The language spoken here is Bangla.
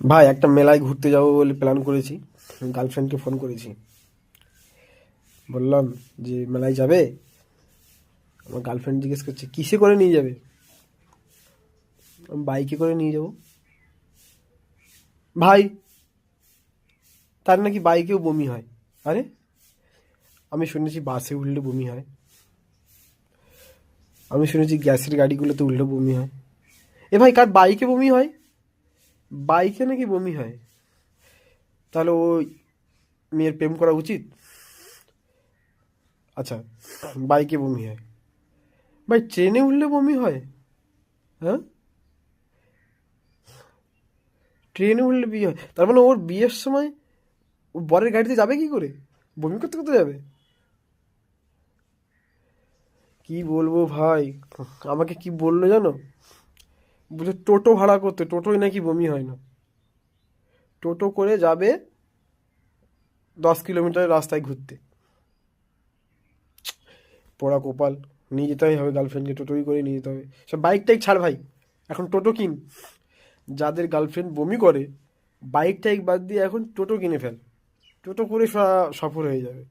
ভাই একটা মেলায় ঘুরতে যাবো বলে প্ল্যান করেছি। গার্লফ্রেন্ডকে ফোন করেছি, বললাম যে মেলায় যাবে। আমার গার্লফ্রেন্ড জিজ্ঞেস করছে কিসে করে নিয়ে যাবে। আমি বাইকে করে নিয়ে যাব। ভাই, তার নাকি বাইকেও বমি হয়। আরে, আমি শুনেছি বাসে উঠলে বমি হয়, আমি শুনেছি গ্যাসের গাড়িগুলোতে উঠলে বমি হয়। এ ভাই, কার বাইকে বমি হয়? বাইকে নাকি বমি হয়? তাহলে ওই মেয়ের প্রেম করা উচিত? আচ্ছা, বাইকে বমি হয়। ভাই, ট্রেনে উঠলে বমি হয়? হ্যাঁ, ট্রেনে উঠলে বিয়ে হয়? তার মানে ওর বিয়ের সময় ও বরের গাড়িতে যাবে কি করে? বমি করতে করতে যাবে? কি বলবো ভাই, আমাকে কি বললো জানো? বলছে টোটো ভাড়া করতে, টোটোয় নাকি বমি হয় না। টোটো করে যাবে 10 কিলোমিটার রাস্তায় ঘুরতে। পোড়া কপাল, নিয়ে যেতেই হবে গার্লফ্রেন্ডকে, টোটোই করে নিয়ে যেতে হবে। সব বাইক টাইক ছাড় ভাই, এখন টোটো কিন। যাদের গার্লফ্রেন্ড বমি করে, বাইক টাইক বাদ দিয়ে এখন টোটো কিনে ফেল। টোটো করে সফর হয়ে যাবে।